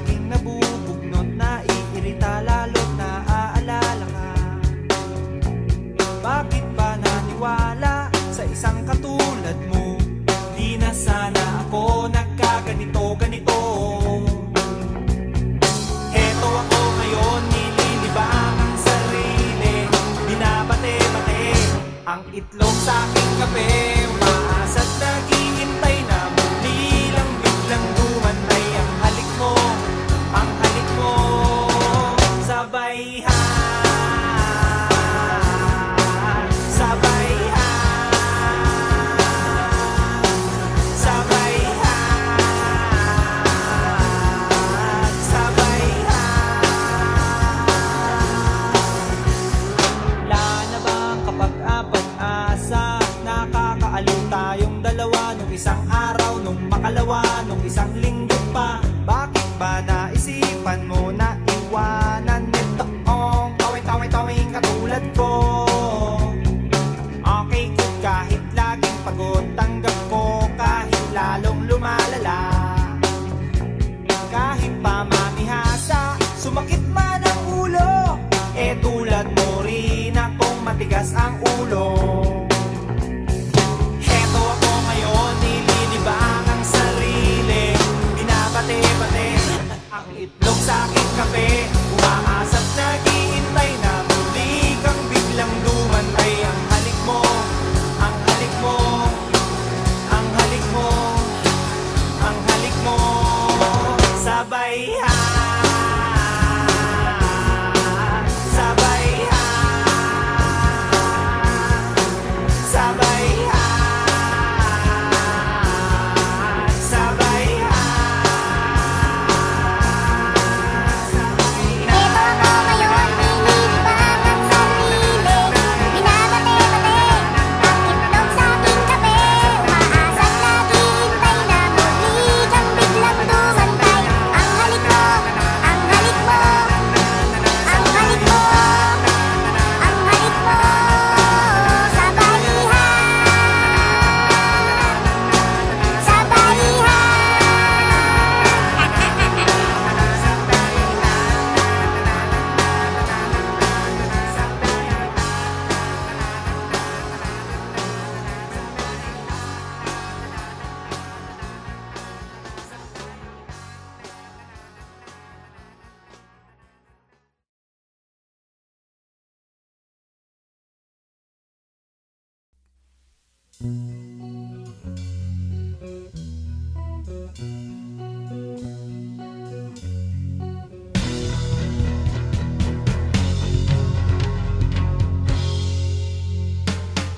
laging nabubugnot, naiirita lalo't naaalala ka. Bakit ba naniwala sa isang katulad mo? Di na sana ako nagkaganito-ganito. Heto ako ngayon, nililibang ang sarili, binabate-bate ang itlog sa aking kape. Umaasa't naghihintay na muli lang biglang dumantay ang halik mo, ang halik mo. Sabay isang araw, nung makalawa, nung isang linggo pa. Bakit ba naisipan mo na iwanan nitoong tawing-tawing katulad ko? Okay good kahit laging pagod, tanggap ko kahit lalong lumalala. Kahit pa mamihasa, sumakit man ang ulo, eh tulad mo rin akong matigas ang ulo. Ang itlog sa aking kape, umaasa't naghihintay na muli kang biglang dumantay. Ang halik mo, ang halik mo, ang halik mo, ang halik mo. Sabay sabay sabay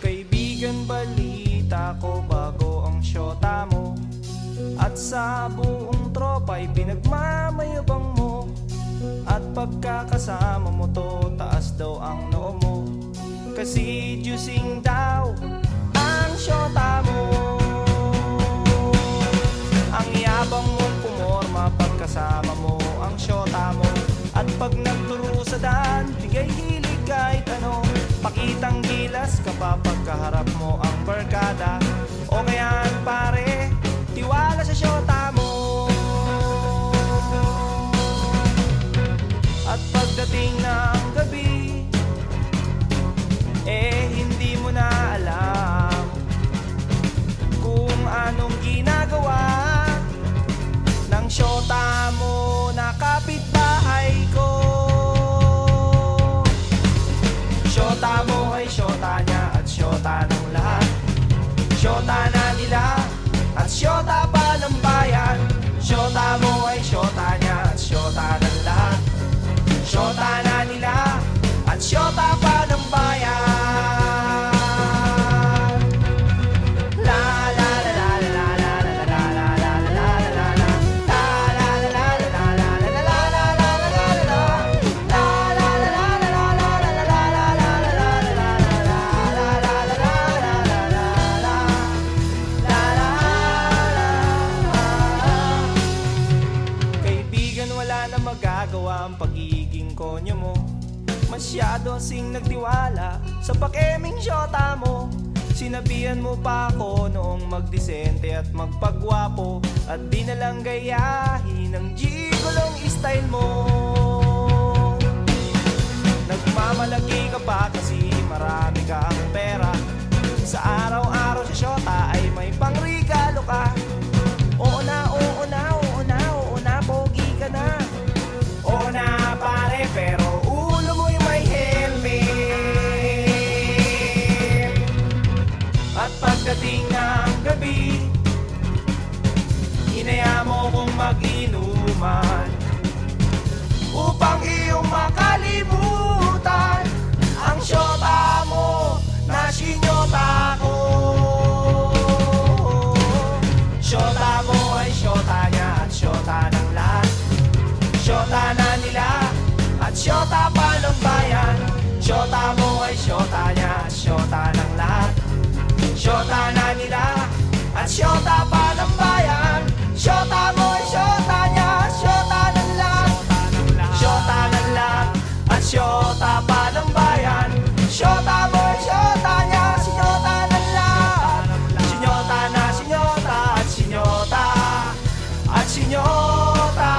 Kaibigan, balita ko bago ang syota mo, at sa buong tropa'y pinagmamayabang mo. At pagkakasama mo to, taas daw ang noo mo, kasi juicing daw ang syota mo. Ang yabang mong pumorma pagkasama mo ang syota mo. At pag nagturo sa daan, bigay hilig kahit ano, pakitang gilas kapag kaharap mo ang barkada. O kayaan pare, tiwala sa syota mo. At pagdating ng gabi, eh hindi mo na alam kung anong ginagawa ng syota mo na kapitbahay ko. Syota mo ay syota niya at syota ng lahat. Syota na nila at syota pa ng bayan. Syota mo ay syota niya at syota ng lahat. Syota na nila at syota pa ng bayan. Ang pagiging konyo mo, masyado sing nagtiwala sa pakeming syota mo. Sinabihan mo pa ako noong magdisente at magpagwapo, at di nalang gayahin ng gigolong gabi, inaya mo kong mag-inuman upang iyong makalimutan ang syota mo na sinyota ko. Syota mo ay syota niya at syota ng lahat, syota na nila at syota pa ng bayan. Syota mo ay syota niya at syota ng lahat, syota na nila at syota pa ng bayan. Syota mo ay syota niya at syota ng lahat, syota ng lahat at syota pa ng bayan. Syota mo ay syota niya, sinyota ng lahat, sinyota na sinyota at sinyota at sinyota,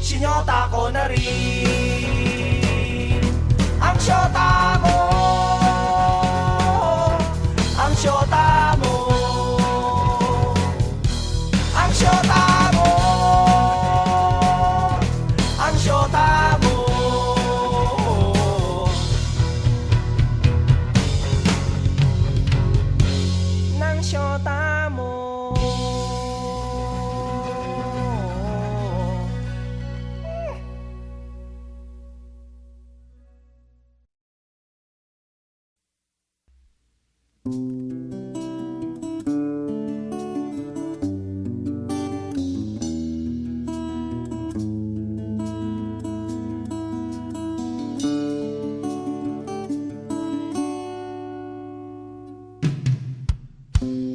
sinyota ko na rin. Ang syota mo, ang syota mo, ang syota mo, ang syota mo. Nang syota mo.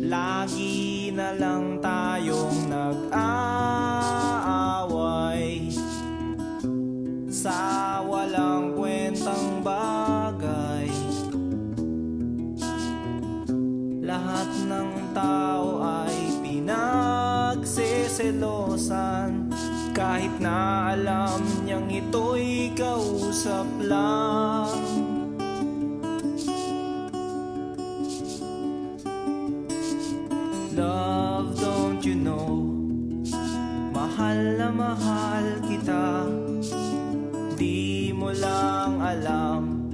Lagi na lang tayong nag-aaway sa walang kwentang bagay. Lahat ng tao ay pinagseselosan, kahit na alam niyang ito'y kausap lang. Love, don't you know, mahal na mahal kita. Di mo lang alam,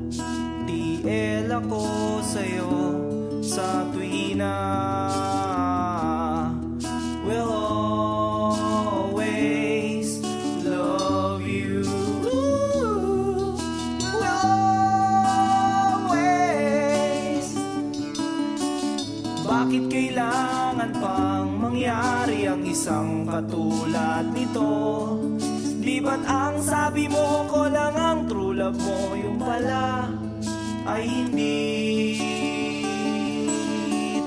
TL ako sa'yo sa tuwina. We'll always love you. We'll always. Bakit kailangan pang mangyari ang isang katulad nito? Di ba't ang sabi mo ko lang ang true love mo, yung pala ay hindi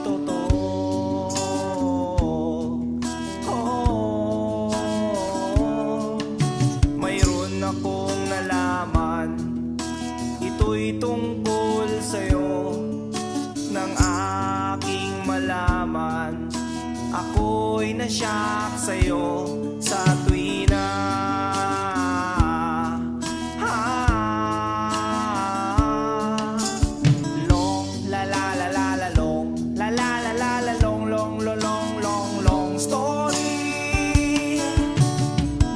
totoo. Oh, mayroon akong nalaman, ito'y tungkol sa'yo. Nang aking malaman, ako'y nasyak sa'yo sa tuwina. Long la la la la la long, la la la la la long, long long long long long story.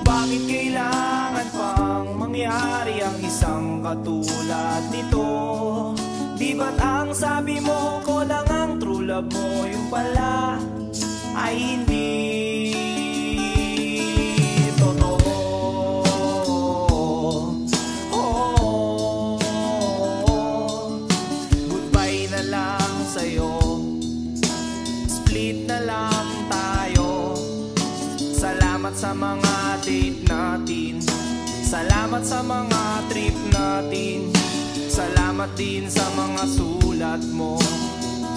Bakit kailangan pang mangyari ang isang katulad nito? Di ba't ang sabi mo ko lang ang true love mo, yung pala ay hindi totoo. Oh, goodbye na lang sa'yo, split na lang tayo. Salamat sa mga date natin, salamat sa mga trip natin, salamat din sa mga sulat mo,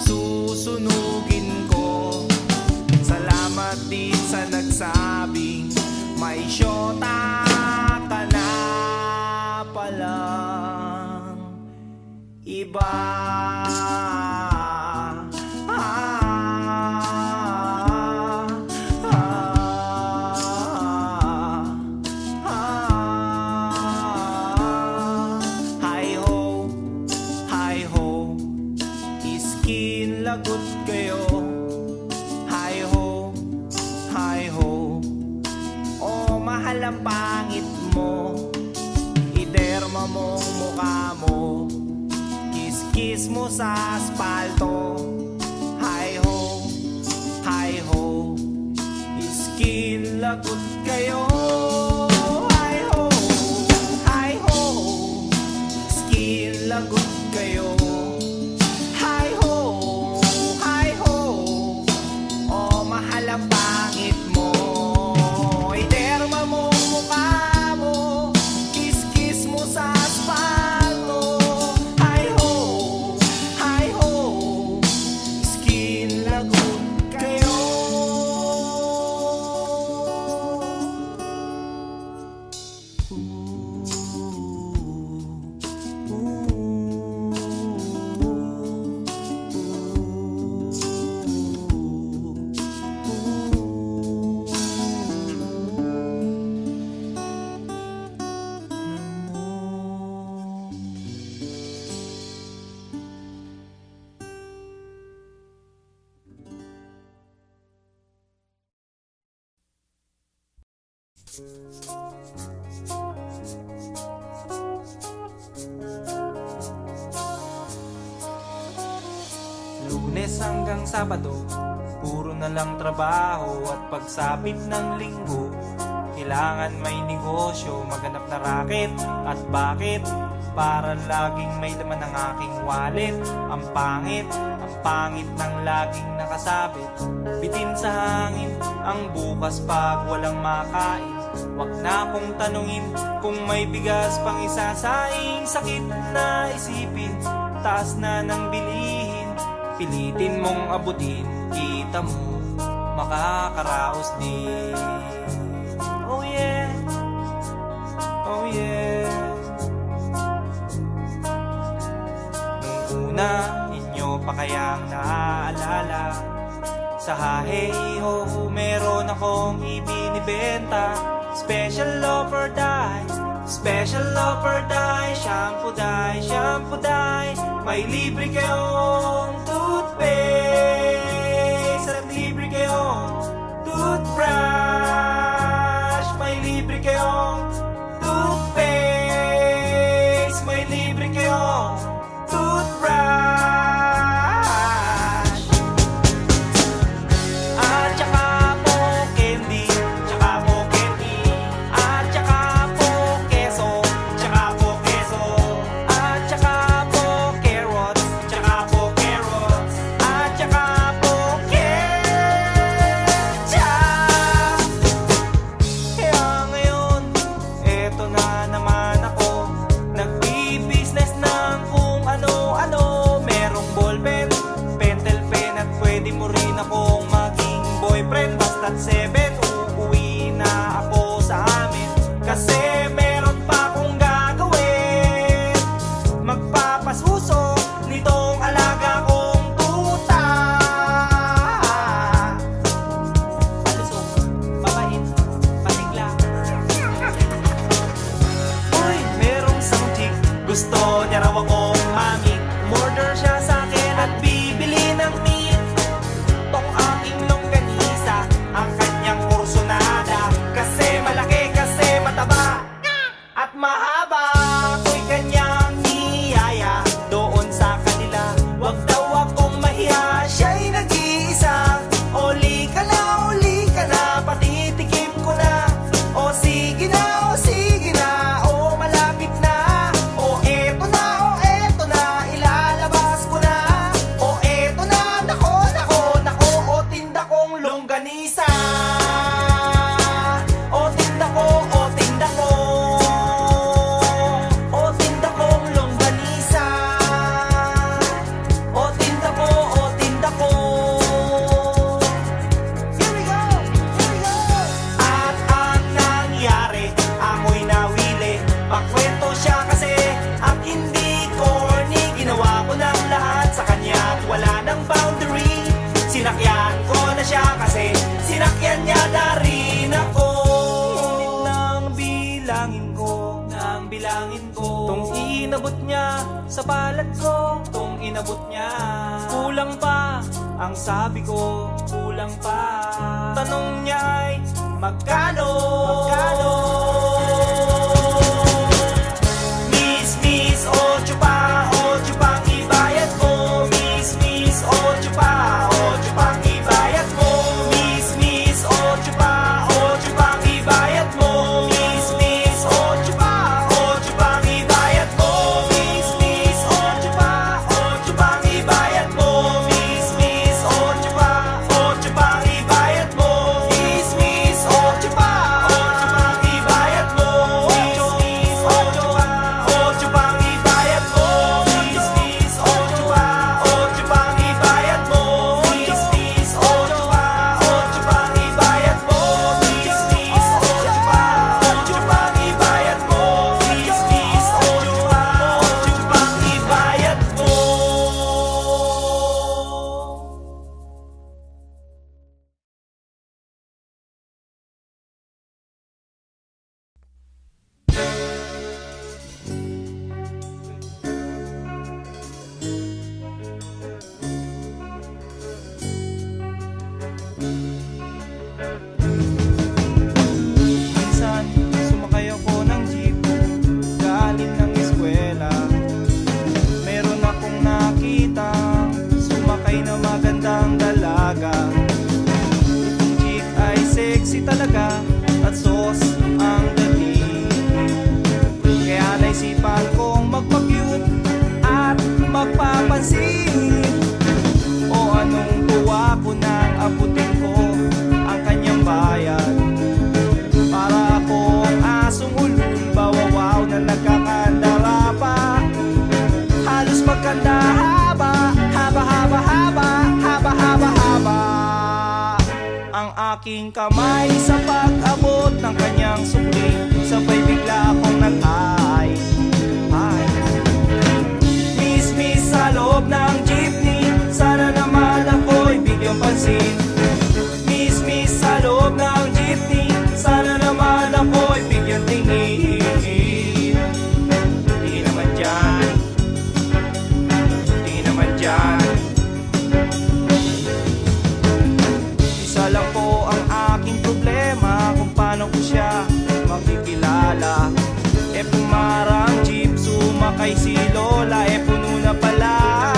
susunugin ko. Salamat din sa nagsabing may syota ka na palang iba. Lagot kayo, hi ho, hi ho. Oh, mahal ang pangit mo, iderma mong mukha mo, kiss-kiss mo sa aspalto, hi lagot kayo. Hi ho, hi ho, skin lagot kayo. Hi ho, hi ho, oh mahal ang pangit mo. Iterma mo mukha mo, kiss-kiss mo sa asfalto. Hi ho, skin lagot kayo. Lunes hanggang Sabado, puro na lang trabaho. At pagsapit ng Linggo, kailangan may negosyo, maghanap na raket. At bakit? Para laging may laman ng aking wallet. Ang pangit ng laging nakasabit. Bitin sa hangin ang bukas pag walang makain. Wag na akong tanungin kung may bigas pang isasaing. Sakit na isipin, taas na ng bilihin. Pilitin mong abutin, kita mo makakaraos din. Oh yeah, oh yeah. Nung una, inyo pa kayang naaalala, sa hahe-ho meron akong ibinibenta. Special offer die, special offer die. Shampoo die, shampoo die. May libre kayong toothpaste at libre kayong toothbrush. May libre kayong toothpaste, may libre kayong toothbrush. At saka po candy, tsaka po candy. At saka po keso, tsaka po keso. At saka po carrots, tsaka po carrots. At saka po ketchup. Kaya ngayon, eto na naman ako, nagbi-business ng kung ano-ano. Merong ballpen, pentel pen, at pwede mo rin akong maging boyfriend. Basta't 7, uuwi na ako sa amin. Kasi meron pa akong gagawin. Magpapasuso nitong alaga kong tuta. Palusog, babait, patigla. Uy, merong isang chick, gusto niya raw akong mami. Murder siya sa akin at bibili ng meat. Tong aking longganisa, ang kanyang kursonada. Kasi malaki, kasi mataba at mahaba. Ako'y kanyang niyaya doon sa kanila. Wag daw akong mahiya, siya'y nag-iisa. Uli ka na, patitikim ko na. O sige na, o malapit na. O eto na, ilalabas ko na. O eto na, nako, o tinda kong longganisa. O tinda ko, o tinda ko. O tinda kong longganisa. O tinda ko, o tinda ko. Here we go, here we go. At ang nangyari, ako'y nawili. Pakwento siya kasi at hindi corny. Ginawa ko ng lahat sa kanya at wala ng boundary. Sinakyan ko na siya kasi sinakyan niya na rin ako. Ngunit nang bilangin ko, tong inabot niya sa palad ko, tong inabot niya. Kulang pa, ang sabi ko, kulang pa. Tanong niya ay magkano? Miss, ocho pa ang ibayad ko. Miss, ocho pa ang ibayad ko. Miss, ocho pa aking kamay sa pag-abot ng kanyang sukli. Sabay bigla akong nag-ay. Miss sa loob ng jeepney, sana naman ako'y bigyang pansin. Miss sa loob ng jeepney, sana naman ako'y bigyang tingin. Di naman dyan, di naman dyan. Isa lang po ang aking problema, kung paano ko siya makikilala. Pumarang jeep, sumakay si Lola, puno na pala.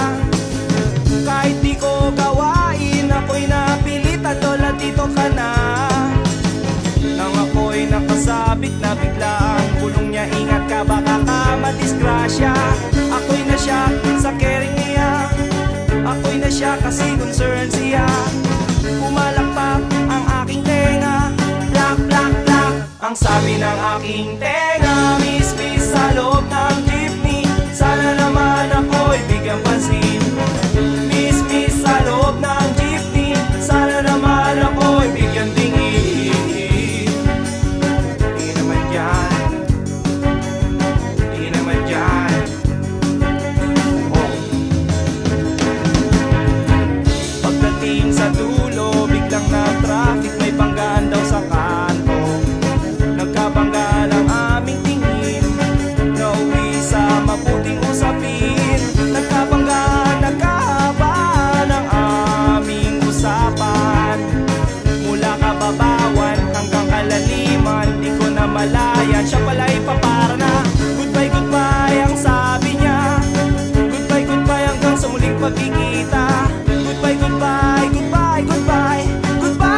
Kahit di ko gawain, ako'y napilitan, Lola dito ka na. Nang ako'y nakasabit na bigla ang bulong niya, ingat ka baka ka madisgrasya. Ako'y na siya sa caring niya, ako'y na siya kasi concern siya. Pumalakpak ang aking tenga, plak plak plak ang sabi ng aking tenga. Miss sa loob ng jeepney, sana naman ako'y bigyang pansin. Miss sa loob ng jeepney, sana naman ako'y bigyang tingin. Di naman dyan, di naman dyan. Oh. Pagdating sa dulo, biglang na-traffic, may banggaan daw sa kanto. Nagkabangga ng aming tingin, nauwi sa mabuting usapin. Nagkabangga, nagkahaba ng aming usapan. Mula kababawan hanggang kalaliman, di ko na malayan. Siya pala'y papara na, goodbye, goodbye ang sabi niya. Goodbye, goodbye hanggang sa muling pagkikita. Goodbye, goodbye, goodbye, goodbye, goodbye.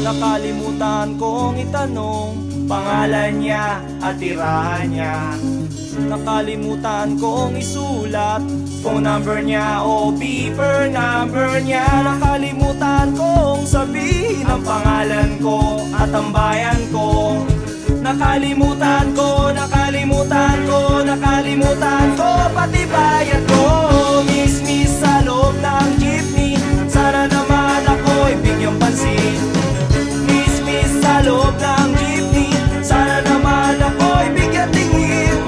Nakalimutan kong itanong pangalan niya at tirahan niya. Nakalimutan kong isulat phone number niya o beeper number niya. Nakalimutan kong sabihin ang pangalan ko at ang bayan ko. Nakalimutan ko, nakalimutan ko, nakalimutan ko pati bayan ko. Miss sa loob ng jeepney, sana naman ako'y bigyang pansin. Miss sa loob ng jeepney, sana naman ako'y bigyang tingin.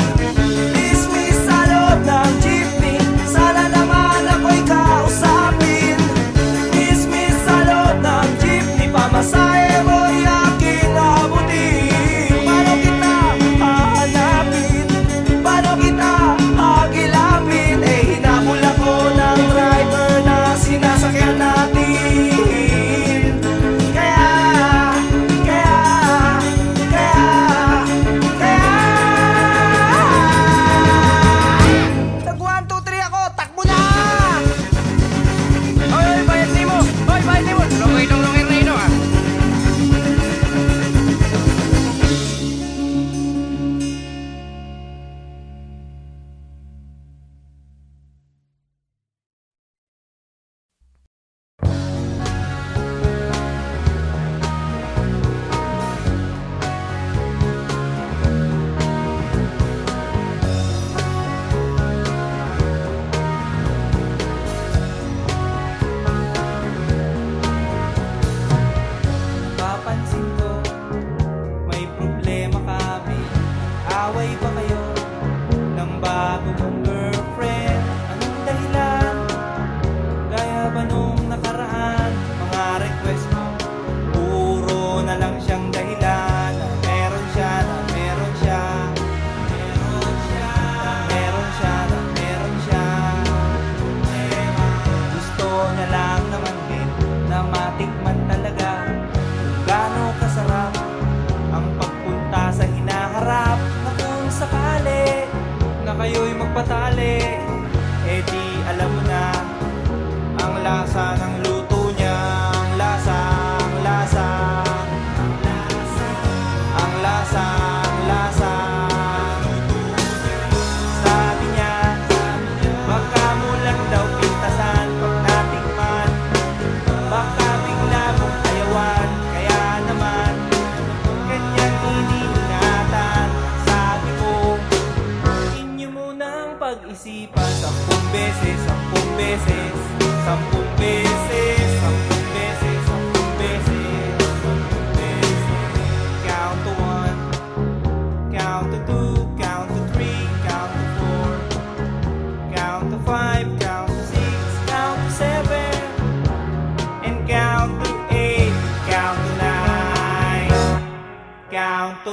Miss sa loob ng jeepney, sana naman ako'y kausapin. Miss sa loob ng jeepney, pamasahe mo'y aking abutin. Paano kita hahanapin? Paano kita hagilapin? Hinabol ako ng driver na sinasakyan natin.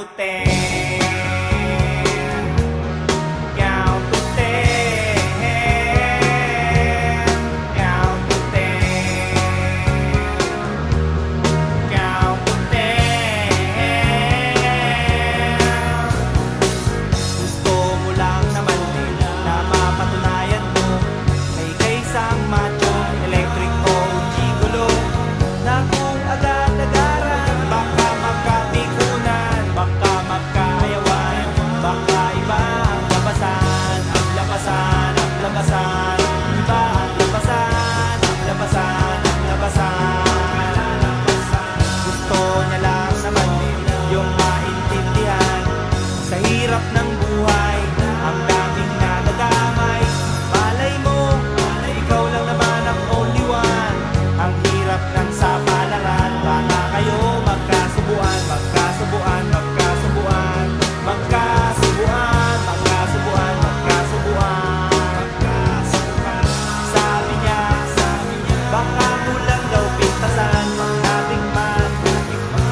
to 10. Count to 10. Count to 10. Count to 10. Gusto mo lang naman din na mapatunayan mo may kaisang macho, electric o gigolo, na kung agad-agaran baka magkatikunan, baka magkaayawan, baka iba ang labasan, ang labasan, ang labasan, iba ang labasan, ang labasan, ang labasan. Gusto niya lang naman din yung maintindihan sa hirap ng buhay, ang daming nadadamay. Malay mo, ikaw lang naman ang only one. Ang hirap ng sapalaran, baka kayo magkasubuan, magkasubuan, magkasubuan, magkasubuan, magkasubuan, magkasubuan. Sabi niya, baka kulang daw pintasan, magkatikman,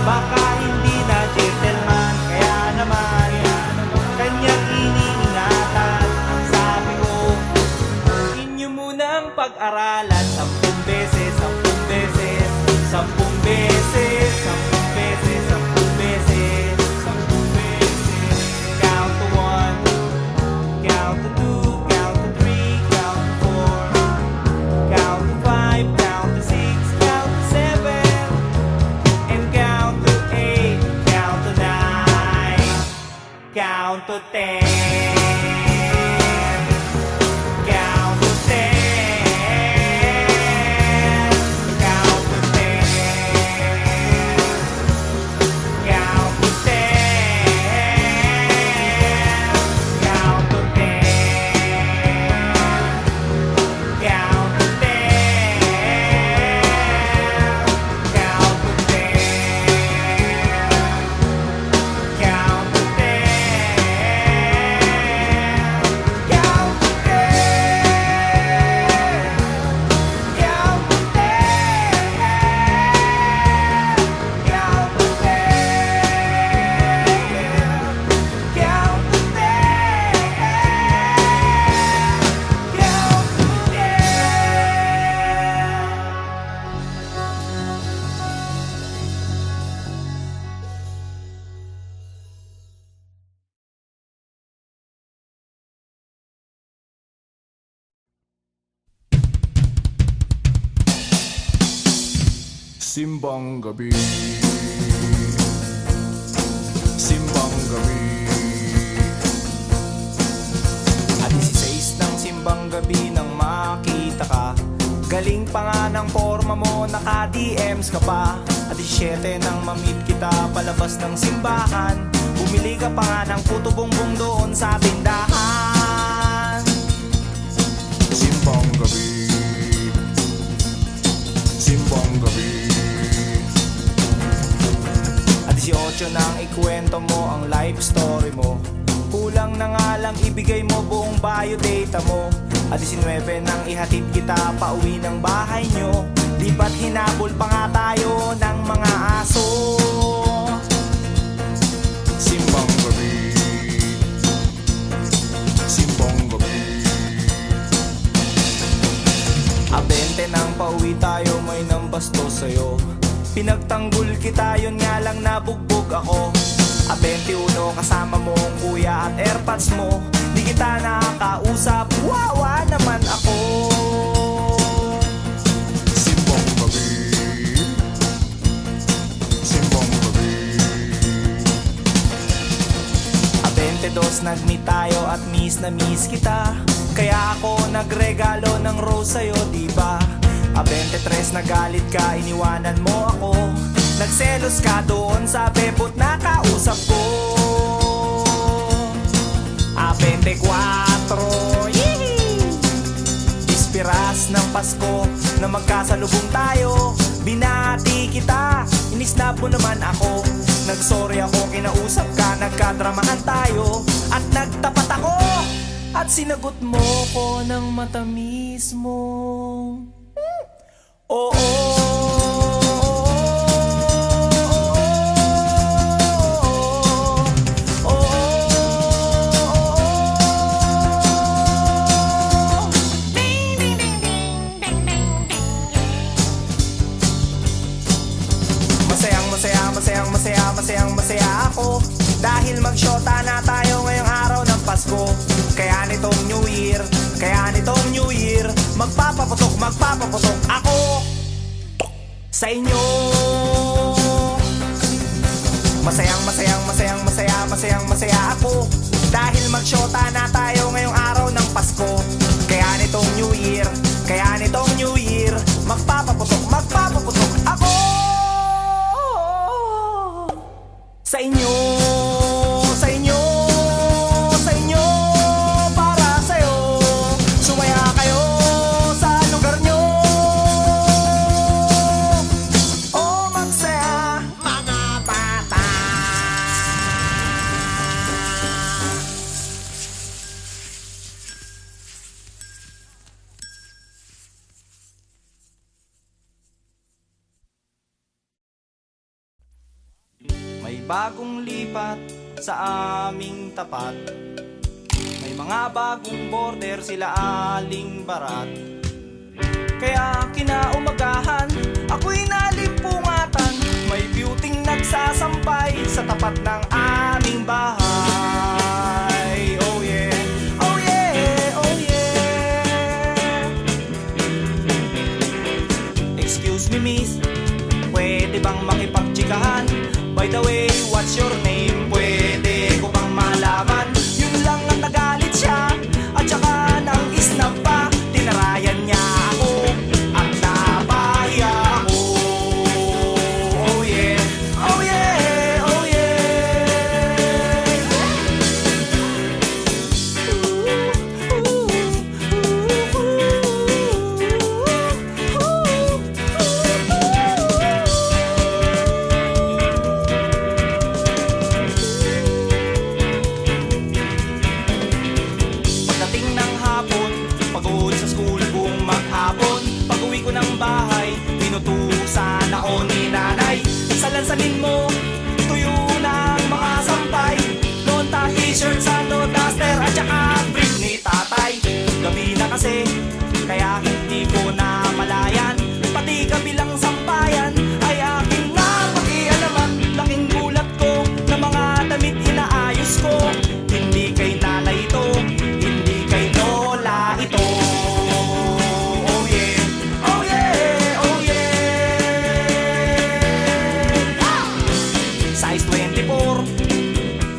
baka hindi na gentleman, kaya naman kanyang iniingatan. Ang sabi ko, inyo munang pag-aralan 10 beses, 10 beses, 10 beses, 10 beses, 10 beses, 10 beses. Count to 1, count to 2, count to 3, count to 4, count to 5, count to 6, count to 7, and count to 8, count to 9, count to 10. Count to 10. Count to 10. Count to 10. Count to 10. Count to 10. Count to 10. Count to 10. Simbang gabi, simbang gabi. At 16 ng simbang gabi nang makita ka, galing pa nga ng forma mo, naka-DMs ka pa. At 17 nang mamit kita palabas ng simbahan, bumili ka pa nga ng puto bongbong doon sa tindahan. Simbang gabi, simbang gabi. At 18 nang ikwento mo ang life story mo, kulang na nga lang ibigay mo buong biodata mo. At 19 nang ihatid kita pauwi ng bahay nyo, di ba't hinabol pa nga tayo ng mga aso. Simbang gabi, simbang gabi. A 20 nang pauwi tayo, may nambasto sa'yo, pinagtanggol kita, yun nga lang nabugbog ako. A 21 kasama mo ang kuya at airpods mo, di kita nakakausap, wawa naman ako. Simbang gabi, simbang gabi. A 22 nag-meet tayo at miss na miss kita, kaya ako nagregalo ng rose sa'yo, diba? A 23 nagalit ka, iniwanan mo ako, nagselos ka doon sa bebot na kausap ko. A 24, ispiras ng Pasko na magkasalubong tayo, binati kita, inisnap mo naman ako, nagsorry ako, kinausap ka, nagkadramahan tayo, at nagtapat ako, at sinagot mo ko ng matamis mo. Oo, masaya ako dahil magsyota na tayo ngayong araw ng Pasko. Kaya nitong New Year, magpapaputok ako sa inyo. Masaya ako dahil magsyota na tayo ngayong araw ng Pasko. Kaya nitong New Year, magpapaputok ako sa inyo. Para sa'yo, sumaya kayo sa lugar nyo. O magsaya mga bata. May bagong lipat sa aming tapat. May mga bagong border sila Aling Barat. Kaya kinaumagahan, ako'y nalimpungatan. May beauting nagsasampay sa tapat ng aming bahay. Oh yeah, oh yeah, oh yeah. Excuse me miss, pwede bang makipagtsikahan? By the way, what's your name? Pwede ko bang malaman? Yun lang ang nagalit siya at saka nang isnab pa. Tinarayan niya ako at napahiya ako. Oh yeah, oh yeah, oh yeah. Pagod sa school buong maghapon, pag-uwi ko ng bahay, pinutusan ako ni nanay. Salansanin mo, tuyo ng mga sampay, nota, t-shirt, sando, duster, at saka brief ni tatay. Gabi na kasi, kaya hindi ko na malayan, pati kabilang sampayan ay aking napakialaman. Laking gulat ko na mga damit inaayos ko. Hindi kay nanay ito, hindi kay lola ito. Oh yeah, oh yeah, oh yeah. Size 24,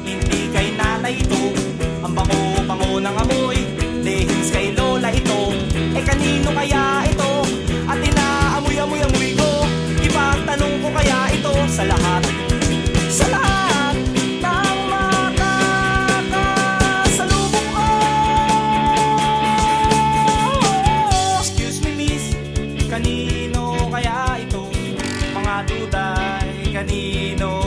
hindi kay nanay ito. Ang bango-bango ng amoy, lehis kay lola ito. Eh kanino kaya ito? At inaamoy-amoy ko. Ipagtanong ko kaya ito sa lahat ng makakasalubong ko. Excuse me miss, kanino kaya ito? Mga duday, kanino